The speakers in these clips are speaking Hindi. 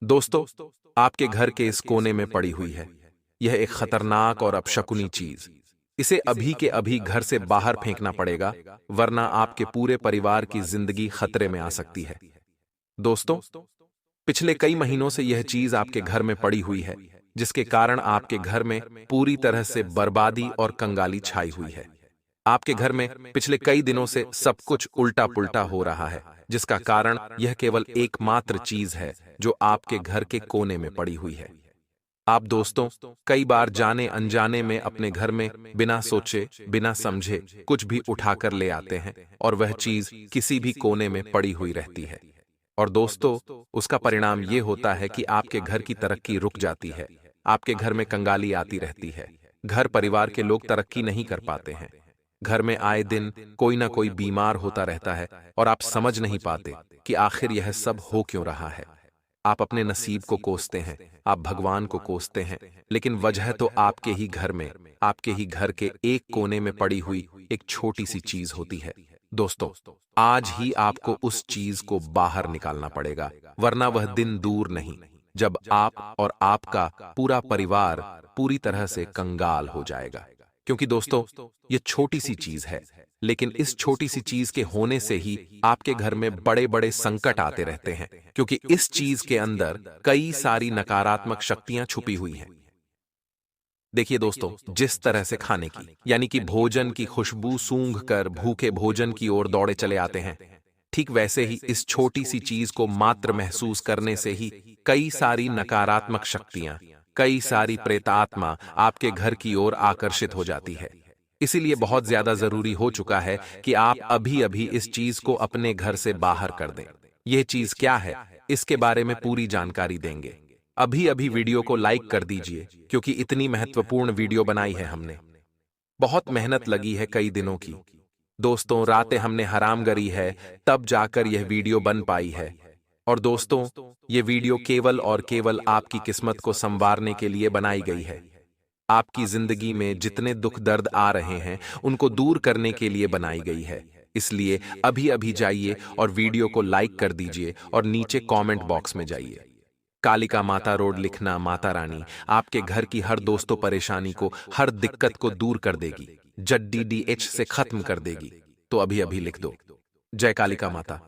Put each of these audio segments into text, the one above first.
दोस्तों, आपके घर के इस कोने में पड़ी हुई है यह एक खतरनाक और अपशकुनी चीज। इसे अभी के अभी घर से बाहर फेंकना पड़ेगा, वरना आपके पूरे परिवार की जिंदगी खतरे में आ सकती है। दोस्तों, पिछले कई महीनों से यह चीज आपके घर में पड़ी हुई है, जिसके कारण आपके घर में पूरी तरह से बर्बादी और कंगाली छाई हुई है। आपके घर में पिछले कई दिनों से सब कुछ उल्टा पुल्टा हो रहा है, जिसका कारण यह केवल एकमात्र चीज है जो आपके घर के कोने में पड़ी हुई है। आप दोस्तों, कई बार जाने अनजाने में अपने घर में बिना सोचे बिना समझे कुछ भी उठाकर ले आते हैं और वह चीज किसी भी कोने में पड़ी हुई रहती है। और दोस्तों, उसका परिणाम यह होता है कि आपके घर की तरक्की रुक जाती है, आपके घर में कंगाली आती रहती है, घर परिवार के लोग तरक्की नहीं कर पाते हैं। घर में आए दिन कोई ना कोई बीमार होता रहता है और आप समझ नहीं पाते कि आखिर यह सब हो क्यों रहा है। आप अपने नसीब को कोसते हैं, आप भगवान को कोसते हैं, लेकिन वजह तो आपके ही घर में, आपके ही घर के एक कोने में पड़ी हुई एक छोटी सी चीज होती है। दोस्तों, आज ही आपको उस चीज को बाहर निकालना पड़ेगा, वरना वह दिन दूर नहीं जब आप और आपका पूरा परिवार पूरी तरह से कंगाल हो जाएगा। क्योंकि दोस्तों, ये छोटी सी चीज है, लेकिन इस छोटी सी चीज के होने से ही आपके घर में बड़े बड़े संकट आते रहते हैं, क्योंकि इस चीज के अंदर कई सारी नकारात्मक शक्तियां छुपी हुई हैं। देखिए दोस्तों, जिस तरह से खाने की यानी कि भोजन की खुशबू सूंघ कर भूखे भोजन की ओर दौड़े चले आते हैं, ठीक वैसे ही इस छोटी सी चीज को मात्र महसूस करने से ही कई सारी नकारात्मक शक्तियां, कई सारी प्रेतात्मा आपके घर की ओर आकर्षित हो जाती है। इसीलिए बहुत ज्यादा जरूरी हो चुका है कि आप अभी अभी इस चीज को अपने घर से बाहर कर दें। यह चीज क्या है, इसके बारे में पूरी जानकारी देंगे। अभी अभी वीडियो को लाइक कर दीजिए, क्योंकि इतनी महत्वपूर्ण वीडियो बनाई है हमने। बहुत मेहनत लगी है कई दिनों की। दोस्तों, रातें हमने हराम करी है, तब जाकर यह वीडियो बन पाई है। और दोस्तों, ये वीडियो केवल और केवल आपकी किस्मत को संवारने के लिए बनाई गई है। आपकी जिंदगी में जितने दुख दर्द आ रहे हैं, उनको दूर करने के लिए बनाई गई है। इसलिए अभी अभी जाइए और वीडियो को लाइक कर दीजिए और नीचे कमेंट बॉक्स में जाइए। कालिका माता रोड लिखना, माता रानी आपके घर की हर दोस्तों परेशानी को, हर दिक्कत को दूर कर देगी, जड्डीडीएच से खत्म कर देगी। तो अभी अभी लिख दो, जय कालिका माता।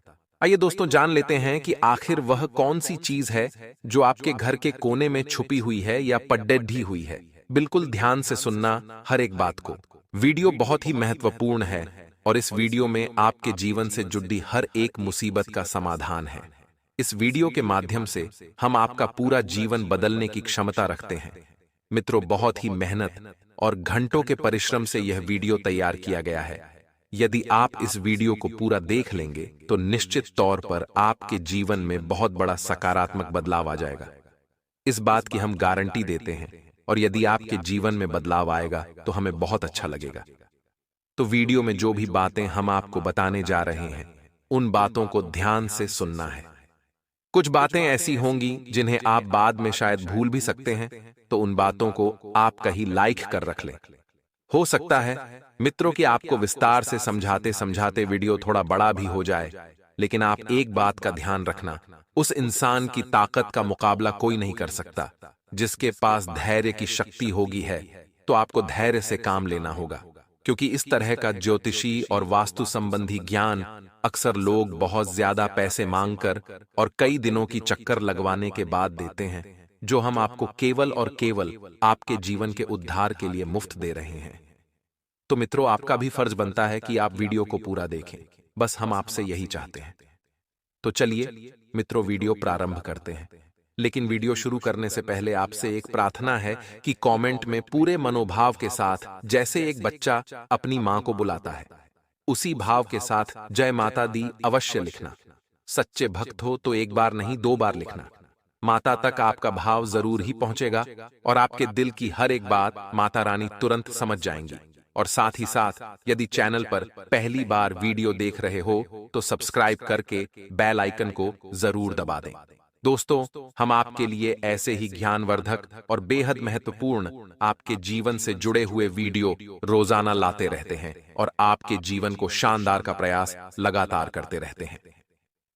आइए दोस्तों, जान लेते हैं कि आखिर वह कौन सी चीज है जो आपके घर के कोने में छुपी हुई है या पड्डे हुई है। बिल्कुल ध्यान से सुनना हर एक बात को। वीडियो बहुत ही महत्वपूर्ण है और इस वीडियो में आपके जीवन से जुड़ी हर एक मुसीबत का समाधान है। इस वीडियो के माध्यम से हम आपका पूरा जीवन बदलने की क्षमता रखते हैं। मित्रों, बहुत ही मेहनत और घंटों के परिश्रम से यह वीडियो तैयार किया गया है। यदि आप इस वीडियो को पूरा देख लेंगे तो निश्चित तौर पर आपके जीवन में बहुत बड़ा सकारात्मक बदलाव आ जाएगा। इस बात की हम गारंटी देते हैं, और यदि आपके जीवन में बदलाव आएगा तो हमें बहुत अच्छा लगेगा। तो वीडियो में जो भी बातें हम आपको बताने जा रहे हैं, उन बातों को ध्यान से सुनना है। कुछ बातें ऐसी होंगी जिन्हें आप बाद में शायद भूल भी सकते हैं, तो उन बातों को आप कहीं लाइक कर रख लें। हो सकता है मित्रों कि आपको विस्तार से समझाते समझाते वीडियो थोड़ा बड़ा भी हो जाए, लेकिन आप एक बात का ध्यान रखना, उस इंसान की ताकत का मुकाबला कोई नहीं कर सकता जिसके पास धैर्य की शक्ति होगी है। तो आपको धैर्य से काम लेना होगा, क्योंकि इस तरह का ज्योतिषी और वास्तु संबंधी ज्ञान अक्सर लोग बहुत ज्यादा पैसे मांगकर और कई दिनों की चक्कर लगवाने के बाद देते हैं, जो हम आपको केवल और केवल आपके जीवन के उद्धार के लिए मुफ्त दे रहे हैं। तो मित्रों, आपका भी फर्ज बनता है कि आप वीडियो को पूरा देखें, बस हम आपसे यही चाहते हैं। तो चलिए मित्रों, वीडियो प्रारंभ करते हैं। लेकिन वीडियो शुरू करने से पहले आपसे एक प्रार्थना है कि कमेंट में पूरे मनोभाव के साथ, जैसे एक बच्चा अपनी मां को बुलाता है, उसी भाव के साथ जय माता दी अवश्य लिखना। सच्चे भक्त हो तो एक बार नहीं 2 बार लिखना। माता तक आपका भाव जरूर ही पहुंचेगा और आपके दिल की हर एक बात माता रानी तुरंत समझ जाएंगी। और साथ ही साथ यदि चैनल पर पहली बार वीडियो देख रहे हो तो सब्सक्राइब करके बेल आइकन को जरूर दबा दें। दोस्तों, हम आपके लिए ऐसे ही ज्ञानवर्धक और बेहद महत्वपूर्ण आपके जीवन से जुड़े हुए वीडियो रोजाना लाते रहते हैं और आपके जीवन को शानदार का प्रयास लगातार करते रहते हैं।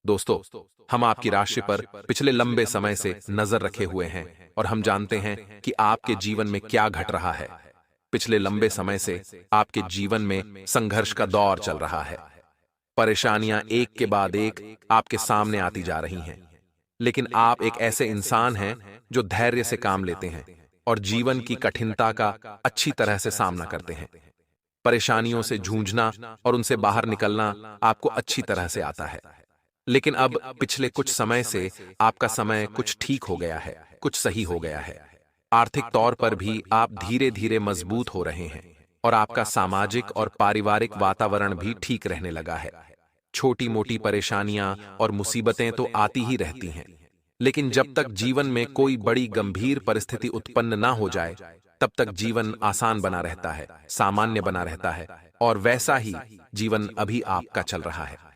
दोस्तों, हम आपकी राशि पर पिछले लंबे समय से नजर रखे हुए हैं और हम जानते हैं कि आपके जीवन में क्या घट रहा है। पिछले लंबे समय से आपके जीवन में संघर्ष का दौर चल रहा है। परेशानियां एक के बाद एक आपके सामने आती जा रही हैं। लेकिन आप एक ऐसे इंसान हैं जो धैर्य से काम लेते हैं और जीवन की कठिनता का अच्छी तरह से सामना करते हैं। परेशानियों से जूझना और उनसे बाहर निकलना आपको अच्छी तरह से आता है। लेकिन अब पिछले कुछ समय से आपका समय कुछ ठीक हो गया है, कुछ सही हो गया है। आर्थिक तौर पर भी आप धीरे धीरे मजबूत हो रहे हैं और आपका सामाजिक और पारिवारिक वातावरण भी ठीक रहने लगा है। छोटी मोटी परेशानियां और मुसीबतें तो आती ही रहती हैं, लेकिन जब तक जीवन में कोई बड़ी गंभीर परिस्थिति उत्पन्न ना हो जाए, तब तक जीवन आसान बना रहता है, सामान्य बना रहता है, और वैसा ही जीवन अभी आपका चल रहा है।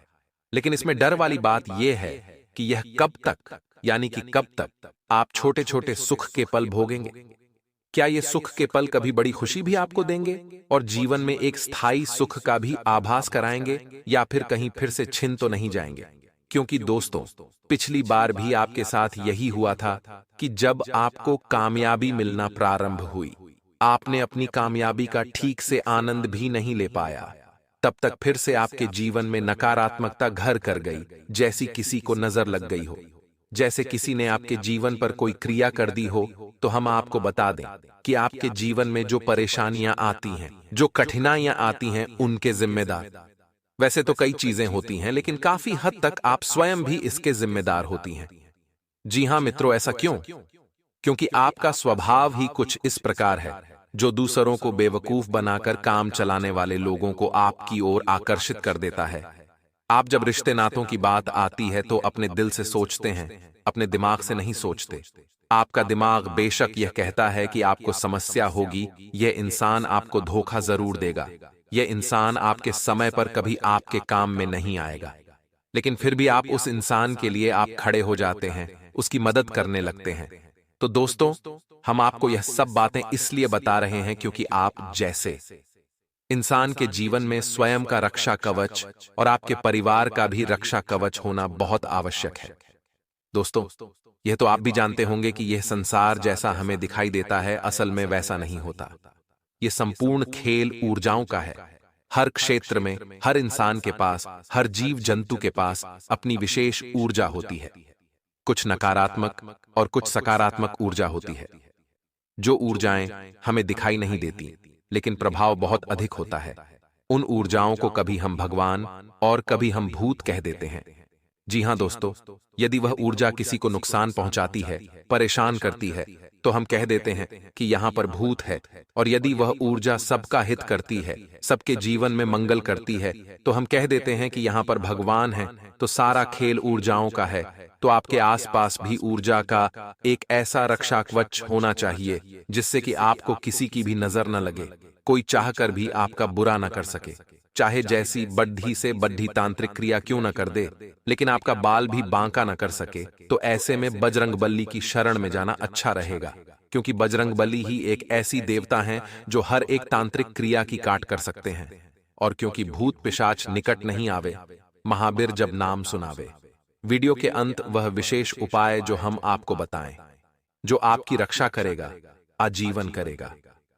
लेकिन इसमें डर वाली बात यह है कि यह कब तक, यानी कि कब तक आप छोटे छोटे सुख के पल भोगेंगे। क्या ये सुख के पल कभी बड़ी खुशी भी आपको देंगे और जीवन में एक स्थायी सुख का भी आभास कराएंगे, या फिर कहीं फिर से छिन तो नहीं जाएंगे? क्योंकि दोस्तों, पिछली बार भी आपके साथ यही हुआ था कि जब आपको कामयाबी मिलना प्रारंभ हुई, आपने अपनी कामयाबी का ठीक से आनंद भी नहीं ले पाया। तब तक फिर से आपके जीवन में नकारात्मकता घर कर गई, जैसी किसी को नजर लग गई हो। जैसे किसी ने आपके जीवन पर कोई क्रिया कर दी हो। तो हम आपको बता दें कि आपके जीवन में जो परेशानियां आती हैं, जो कठिनाइयां आती हैं, उनके जिम्मेदार वैसे तो कई चीजें होती हैं, लेकिन काफी हद तक आप स्वयं भी इसके जिम्मेदार होती हैं। जी हां मित्रों, ऐसा क्यों? क्योंकि आपका स्वभाव ही कुछ इस प्रकार है जो दूसरों को बेवकूफ बनाकर काम चलाने वाले लोगों को आपकी ओर आकर्षित कर देता है। आप जब रिश्ते नातों की बात आती है तो अपने दिल से सोचते हैं, अपने दिमाग से नहीं सोचते। आपका दिमाग बेशक यह कहता है कि आपको समस्या होगी, यह इंसान आपको धोखा जरूर देगा, यह इंसान आपके समय पर कभी आपके काम में नहीं आएगा। लेकिन फिर भी आप उस इंसान के लिए आप खड़े हो जाते हैं, उसकी मदद करने लगते हैं। तो दोस्तों, हम आपको यह सब बातें इसलिए बता रहे हैं क्योंकि आप जैसे इंसान के जीवन में स्वयं का रक्षा कवच और आपके परिवार का भी रक्षा कवच होना बहुत आवश्यक है। दोस्तों, यह तो आप भी जानते होंगे कि यह संसार जैसा हमें दिखाई देता है, असल में वैसा नहीं होता। यह संपूर्ण खेल ऊर्जाओं का है। हर क्षेत्र में, हर इंसान के पास, हर जीव जंतु के पास अपनी विशेष ऊर्जा होती है। कुछ नकारात्मक और कुछ सकारात्मक ऊर्जा होती है। जो ऊर्जाएं हमें दिखाई नहीं देती, लेकिन प्रभाव बहुत अधिक होता है, उन ऊर्जाओं को कभी हम भगवान और कभी हम भूत कह देते हैं। जी हां दोस्तों, यदि वह ऊर्जा किसी को नुकसान पहुंचाती है, परेशान करती है, तो हम कह देते हैं कि यहां पर भूत है। और यदि वह ऊर्जा सबका हित करती है, सबके जीवन में मंगल करती है, तो हम कह देते हैं कि यहां पर भगवान है। तो सारा खेल ऊर्जाओं का है। तो आपके आसपास भी ऊर्जा का एक ऐसा रक्षा कवच होना चाहिए जिससे कि आपको किसी की भी नजर न लगे, कोई चाहकर भी आपका बुरा न कर सके, चाहे जैसी बड्ढी से बड्ढी तांत्रिक क्रिया क्यों न कर दे, लेकिन आपका बाल भी बांका न कर सके। तो ऐसे में बजरंगबली की शरण में जाना अच्छा रहेगा, क्योंकि बजरंगबली ही एक ऐसी देवता हैं जो हर एक तांत्रिक क्रिया की काट कर सकते हैं। और क्योंकि भूत पिशाच निकट नहीं आवे, महावीर जब नाम सुनावे। वीडियो के अंत वह विशेष उपाय जो हम आपको बताएं, जो आपकी रक्षा करेगा, आजीवन करेगा।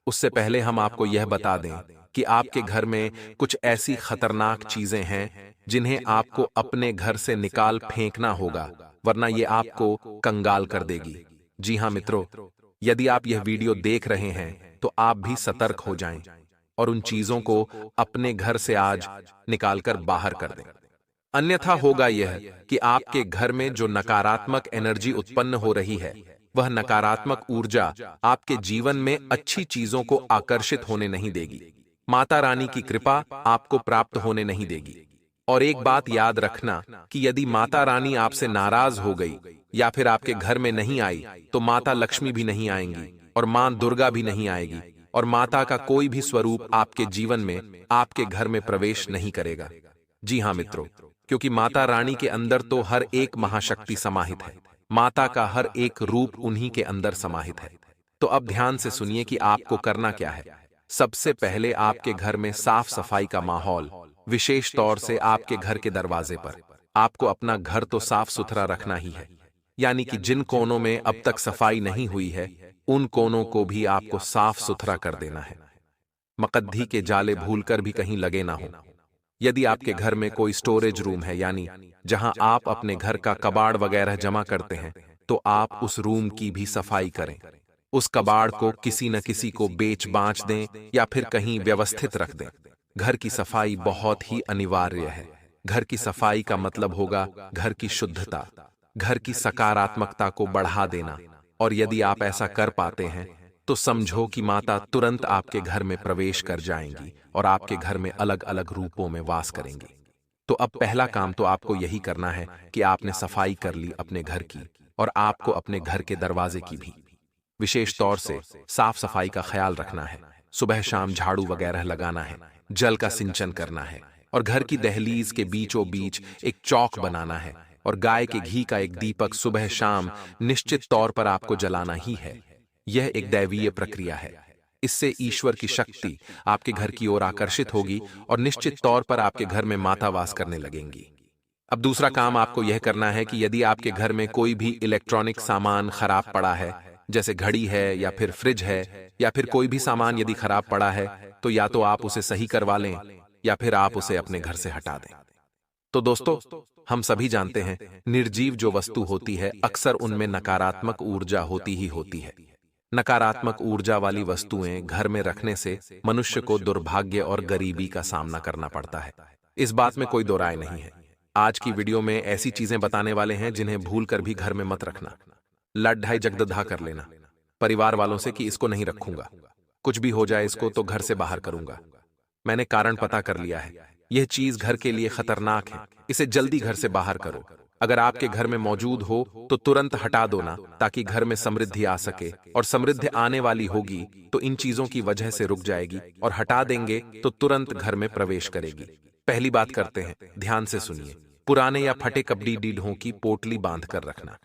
उससे पहले हम आपको यह बता दें कि आपके घर में कुछ ऐसी खतरनाक चीजें हैं जिन्हें आपको अपने घर से निकाल फेंकना होगा, वरना ये आपको कंगाल कर देगी। जी हां मित्रों, यदि आप यह वीडियो देख रहे हैं तो आप भी सतर्क हो जाएं और उन चीजों को अपने घर से आज निकालकर बाहर कर दें। अन्यथा होगा यह कि आपके घर में जो नकारात्मक एनर्जी उत्पन्न हो रही है, वह नकारात्मक ऊर्जा आपके जीवन में अच्छी चीजों को आकर्षित होने नहीं देगी, माता रानी की कृपा आपको प्राप्त होने नहीं देगी। और एक बात याद रखना कि यदि माता रानी आपसे नाराज हो गई या फिर आपके घर में नहीं आई, तो माता लक्ष्मी भी नहीं आएंगी और मां दुर्गा भी नहीं आएगी, और माता का कोई भी स्वरूप आपके जीवन में, आपके घर में प्रवेश नहीं करेगा। जी हां मित्रों, क्योंकि माता रानी के अंदर तो हर एक महाशक्ति समाहित है, माता का हर एक रूप उन्हीं के अंदर समाहित है। तो अब ध्यान से सुनिए कि आपको करना क्या है। सबसे पहले आपके घर में साफ सफाई का माहौल, विशेष तौर से आपके घर के दरवाजे पर आपको अपना घर तो साफ सुथरा रखना ही है, यानी कि जिन कोनों में अब तक सफाई नहीं हुई है उन कोनों को भी आपको साफ सुथरा कर देना है। मकद्दी के जाले भूलकर भी कहीं लगे ना हो। यदि आपके घर में कोई स्टोरेज रूम है, यानी जहां आप अपने घर का कबाड़ वगैरह जमा करते हैं, तो आप उस रूम की भी सफाई करें। उस कबाड़ को किसी न किसी को बेच बांच दें या फिर कहीं व्यवस्थित रख दें। घर की सफाई बहुत ही अनिवार्य है। घर की सफाई का मतलब होगा घर की शुद्धता, घर की सकारात्मकता को बढ़ा देना। और यदि आप ऐसा कर पाते हैं तो समझो कि माता तुरंत आपके घर में प्रवेश कर जाएंगी और आपके घर में अलग अलग रूपों में वास करेंगी। तो अब पहला काम तो आपको यही करना है कि आपने सफाई कर ली अपने घर की, और आपको अपने घर के दरवाजे की भी विशेष तौर से साफ सफाई का ख्याल रखना है। सुबह शाम झाड़ू वगैरह लगाना है, जल का सिंचन करना है, और घर की दहलीज के बीचों बीच एक चौक बनाना है, और गाय के घी का एक दीपक सुबह शाम निश्चित तौर पर आपको जलाना ही है। यह एक दैवीय प्रक्रिया है। इससे ईश्वर की शक्ति आपके घर की ओर आकर्षित होगी और निश्चित तौर पर आपके घर में माता वास करने लगेंगी। अब दूसरा काम आपको यह करना है कि यदि आपके घर में कोई भी इलेक्ट्रॉनिक सामान खराब पड़ा है, जैसे घड़ी है या फिर फ्रिज है या फिर कोई भी सामान यदि खराब पड़ा है, तो या तो आप उसे सही करवा लें या फिर आप उसे अपने घर से हटा दें। तो दोस्तों, हम सभी जानते हैं निर्जीव जो वस्तु होती है अक्सर उनमें नकारात्मक ऊर्जा होती ही होती है। नकारात्मक ऊर्जा वाली वस्तुएं घर में रखने से मनुष्य को दुर्भाग्य और गरीबी का सामना करना पड़ता है। इस बात में कोई दो राय नहीं है। आज की वीडियो में ऐसी चीजें बताने वाले हैं जिन्हें भूलकर भी घर में मत रखना। लड़ ढाई जगदधा कर लेना परिवार वालों से कि इसको नहीं रखूंगा, कुछ भी हो जाए इसको तो घर से बाहर करूंगा। मैंने कारण पता कर लिया है, यह चीज घर के लिए खतरनाक है, इसे जल्दी घर से बाहर करो। अगर आपके घर में मौजूद हो तो तुरंत हटा दो ना, ताकि घर में समृद्धि आ सके, और समृद्धि आने वाली होगी तो इन चीजों की वजह से रुक जाएगी, और हटा देंगे तो तुरंत घर में प्रवेश करेगी। पहली बात करते हैं, ध्यान से सुनिए। पुराने या फटे कपड़ी डीढों की पोटली बांध कर रखना।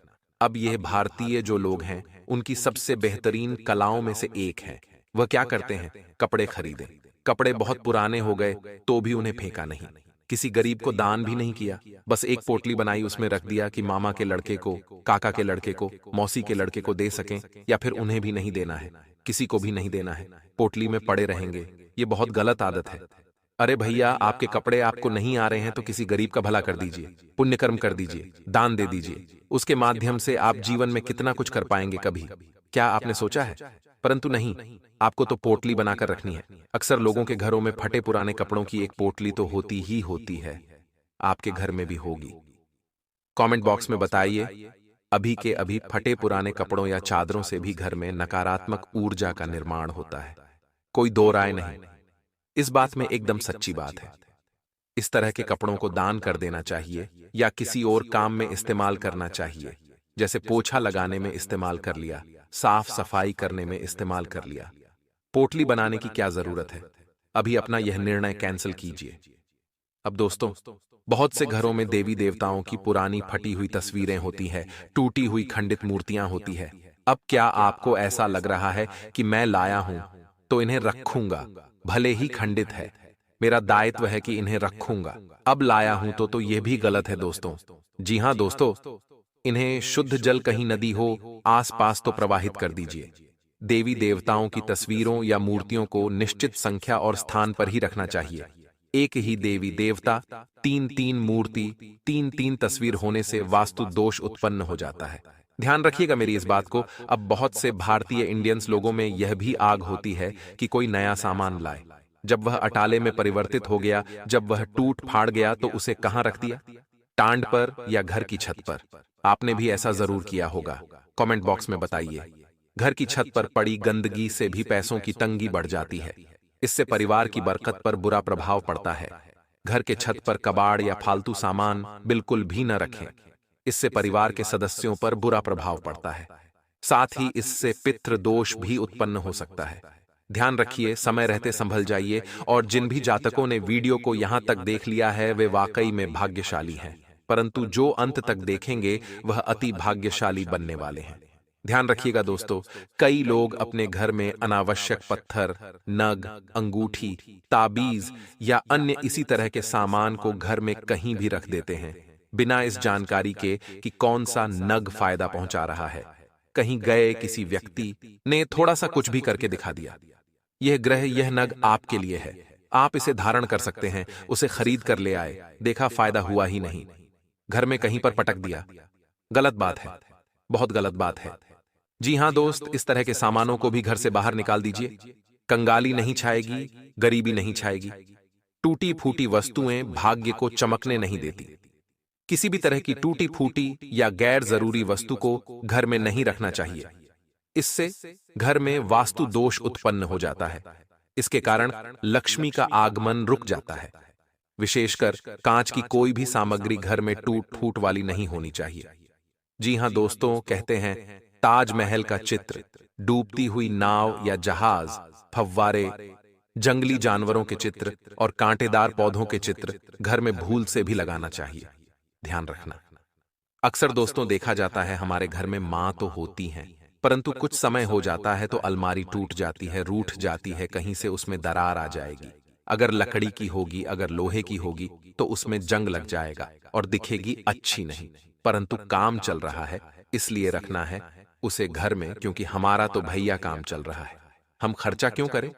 अब यह भारतीय जो लोग हैं उनकी सबसे बेहतरीन कलाओं में से एक है। वह क्या करते हैं, कपड़े खरीदे, कपड़े बहुत पुराने हो गए तो भी उन्हें फेंका नहीं, किसी गरीब को दान भी नहीं किया, बस एक पोटली बनाई, उसमें रख दिया कि मामा के लड़के को, काका के लड़के को, मौसी के लड़के को दे सकें, या फिर उन्हें भी नहीं देना है, किसी को भी नहीं देना है, पोटली में पड़े रहेंगे। ये बहुत गलत आदत है। अरे भैया, आपके कपड़े आपको नहीं आ रहे हैं तो किसी गरीब का भला कर दीजिए, पुण्य कर्म कर दीजिए, दान दे दीजिए। उसके माध्यम से आप जीवन में कितना कुछ कर पाएंगे कभी, क्या आपने सोचा है? परंतु नहीं, आपको तो पोटली बनाकर रखनी है। अक्सर लोगों के घरों में फटे पुराने कपड़ों की एक पोटली तो होती ही होती है। आपके घर में भी होगी। कमेंट बॉक्स में बताइए, अभी के अभी फटे पुराने कपड़ों या चादरों से भी घर में नकारात्मक ऊर्जा का निर्माण होता है। कोई दो राय नहीं, इस बात में एकदम सच्ची बात है। इस तरह के कपड़ों को दान कर देना चाहिए या किसी और काम में इस्तेमाल करना चाहिए, जैसे पोछा लगाने में इस्तेमाल कर लिया, साफ सफाई करने में इस्तेमाल कर लिया। पोटली बनाने की क्या जरूरत है? अभी अपना यह निर्णय कैंसिल कीजिए। अब दोस्तों, बहुत से घरों में देवी देवताओं की पुरानी फटी हुई तस्वीरें होती है, टूटी हुई खंडित मूर्तियां होती है। अब क्या आपको ऐसा लग रहा है कि मैं लाया हूं तो इन्हें रखूंगा, भले ही खंडित है, मेरा दायित्व है कि इन्हें रखूंगा, अब लाया हूं तो यह भी गलत है दोस्तों। जी हां दोस्तों, इन्हें शुद्ध जल कहीं नदी हो आसपास तो प्रवाहित कर दीजिए। देवी देवताओं की तस्वीरों या मूर्तियों को निश्चित संख्या और स्थान पर ही रखना चाहिए। एक ही देवी देवता, तीन तीन मूर्ति, तीन तीन तस्वीर होने से वास्तु दोष उत्पन्न हो जाता है। ध्यान रखिएगा मेरी इस बात को। अब बहुत से भारतीय इंडियंस लोगों में यह भी आग होती है कि कोई नया सामान लाए, जब वह अटाले में परिवर्तित हो गया, जब वह टूट फाड़ गया तो उसे कहां रख दिया? टांड पर या घर की छत पर? आपने भी ऐसा जरूर किया होगा, कमेंट बॉक्स में बताइए। घर की छत पर पड़ी गंदगी से भी पैसों की तंगी बढ़ जाती है। इससे परिवार की बरकत पर बुरा प्रभाव पड़ता है। घर के छत पर कबाड़ या फालतू सामान बिल्कुल भी न रखें, इससे परिवार के सदस्यों पर बुरा प्रभाव पड़ता है। साथ ही इससे पितृ दोष भी उत्पन्न हो सकता है। ध्यान रखिए, समय रहते संभल जाइए। और जिन भी जातकों ने वीडियो को यहां तक देख लिया है वे वाकई में भाग्यशाली हैं, परंतु जो अंत तक देखेंगे वह अति भाग्यशाली बनने वाले हैं। ध्यान रखिएगा दोस्तों, कई लोग अपने घर में अनावश्यक पत्थर, नग, अंगूठी, ताबीज या अन्य इसी तरह के सामान को घर में कहीं भी रख देते हैं। बिना इस जानकारी के कि कौन सा नग फायदा पहुंचा रहा है। कहीं गए किसी व्यक्ति ने थोड़ा सा कुछ भी करके दिखा दिया, यह ग्रह यह नग आपके लिए है, आप इसे धारण कर सकते हैं, उसे खरीद कर ले आए, देखा फायदा हुआ ही नहीं, घर में कहीं पर पटक दिया। गलत बात है, बहुत गलत बात है। जी हां दोस्त, इस तरह के सामानों को भी घर से बाहर निकाल दीजिए। कंगाली नहीं छाएगी, गरीबी नहीं छाएगी। टूटी फूटी वस्तुएं भाग्य को चमकने नहीं देती। किसी भी तरह की टूटी फूटी या गैर जरूरी वस्तु को घर में नहीं रखना चाहिए। इससे घर में वास्तु दोष उत्पन्न हो जाता है। इसके कारण लक्ष्मी का आगमन रुक जाता है। विशेषकर कांच की कोई भी सामग्री घर में टूट फूट वाली नहीं होनी चाहिए। जी हां दोस्तों, कहते हैं ताजमहल का चित्र, डूबती हुई नाव या जहाज, फव्वारे, जंगली जानवरों के चित्र और कांटेदार पौधों के चित्र घर में भूल से भी लगाना चाहिए। ध्यान रखना। अक्सर दोस्तों देखा जाता है हमारे घर में मां तो होती हैं, परंतु कुछ समय हो जाता है तो अलमारी टूट जाती है, रूठ जाती है, कहीं से उसमें दरार आ जाएगी। अगर लकड़ी की होगी, अगर लोहे की होगी तो उसमें जंग लग जाएगा और दिखेगी अच्छी नहीं। परंतु काम चल रहा है इसलिए रखना है उसे घर में, क्योंकि हमारा तो भैया काम चल रहा है। हम खर्चा क्यों करें?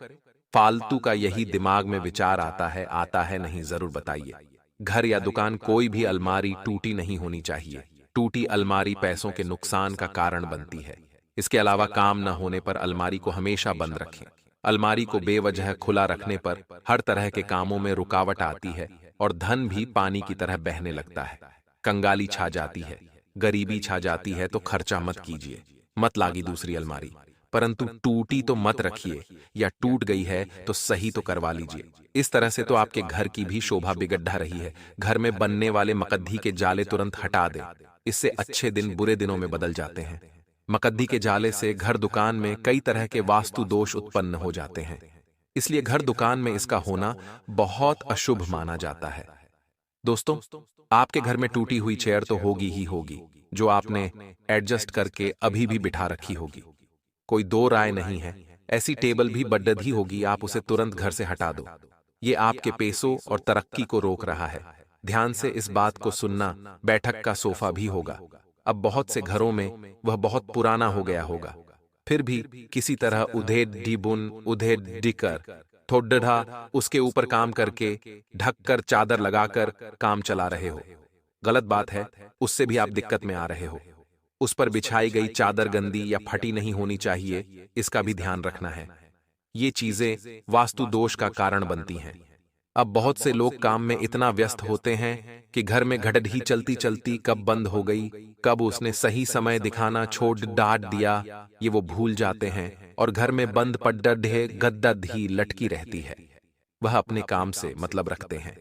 फालतू का यही दिमाग में विचार आता है नहीं, जरूर बताइए। घर या दुकान कोई भी अलमारी टूटी नहीं होनी चाहिए। टूटी अलमारी पैसों के नुकसान का कारण बनती है। इसके अलावा काम न होने पर अलमारी को हमेशा बंद रखें। अलमारी को बेवजह खुला रखने पर हर तरह के कामों में रुकावट आती है और धन भी पानी की तरह बहने लगता है। कंगाली छा जाती है, गरीबी छा जाती है तो खर्चा मत कीजिए, मत लागी दूसरी अलमारी। परंतु टूटी तो मत रखिए, या टूट गई है तो सही तो करवा लीजिए। इस तरह से तो आपके घर की भी शोभा बिगड़ रही है। घर में बनने वाले मकद्दी के जाले तुरंत हटा दें, इससे अच्छे दिन बुरे दिनों में बदल जाते हैं। मकद्दी के जाले से घर दुकान में कई तरह के वास्तु दोष उत्पन्न हो जाते हैं, इसलिए घर दुकान में इसका होना बहुत अशुभ माना जाता है। दोस्तों, आपके घर में टूटी हुई चेयर तो होगी ही होगी, जो आपने एडजस्ट करके अभी भी बिठा रखी होगी, कोई दो राय नहीं है। ऐसी टेबल भी बड्डद ही होगी, आप उसे तुरंत घर से हटा दो। ये आपके पैसों और तरक्की को रोक रहा है। ध्यान से इस बात को सुनना। बैठक का सोफा भी होगा, अब बहुत से घरों में वह बहुत पुराना हो गया होगा, फिर भी किसी तरह उधेड़ डिबुन उधेड़ डिकर थोड़ा उसके ऊपर काम करके ढककर चादर लगाकर काम चला रहे हो। गलत बात है, उससे भी आप दिक्कत में आ रहे हो। उस पर बिछाई गई चादर गंदी या फटी नहीं होनी चाहिए, इसका भी ध्यान रखना है। ये चीजें वास्तु दोष का कारण बनती हैं। अब बहुत से लोग काम में इतना व्यस्त होते हैं कि घर में घड़ट ही चलती चलती कब बंद हो गई, कब उसने सही समय दिखाना छोड़ डांट दिया, ये वो भूल जाते हैं और घर में बंद पड्डे गद्दद ही लटकी रहती है। वह अपने काम से मतलब रखते हैं।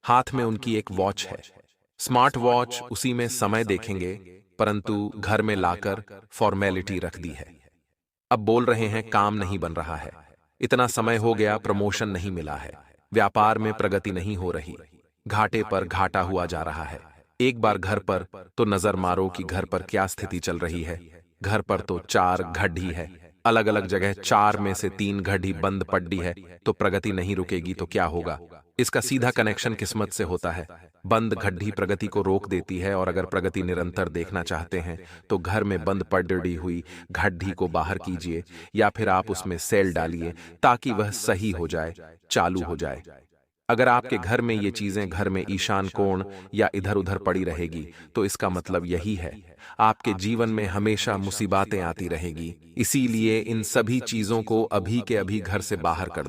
हाथ में उनकी एक वॉच है, स्मार्ट वॉच, उसी में समय देखेंगे, परंतु घर में लाकर फॉर्मेलिटी रख दी है। अब बोल रहे हैं काम नहीं बन रहा है, इतना समय हो गया प्रमोशन नहीं मिला है, व्यापार में प्रगति नहीं हो रही, घाटे पर घाटा हुआ जा रहा है। एक बार घर पर तो नजर मारो कि घर पर क्या स्थिति चल रही है। घर पर तो 4 घड़ी है, अलग अलग जगह 4 में से 3 घड़ी बंद पड़ी है, तो प्रगति नहीं रुकेगी तो क्या होगा? इसका सीधा कनेक्शन किस्मत से होता है। बंद घड़ी प्रगति को रोक देती है, और अगर प्रगति निरंतर देखना चाहते हैं तो घर में बंद पड़ी हुई घड़ी को बाहर कीजिए, या फिर आप उसमें सेल डालिए ताकि वह सही हो जाए, चालू हो जाए। अगर आपके घर में ये चीजें घर में ईशान कोण या इधर उधर पड़ी रहेगी तो इसका मतलब यही है आपके जीवन में हमेशा मुसीबतें आती रहेगी। इसीलिए इन सभी चीजों को अभी के अभी घर से बाहर कर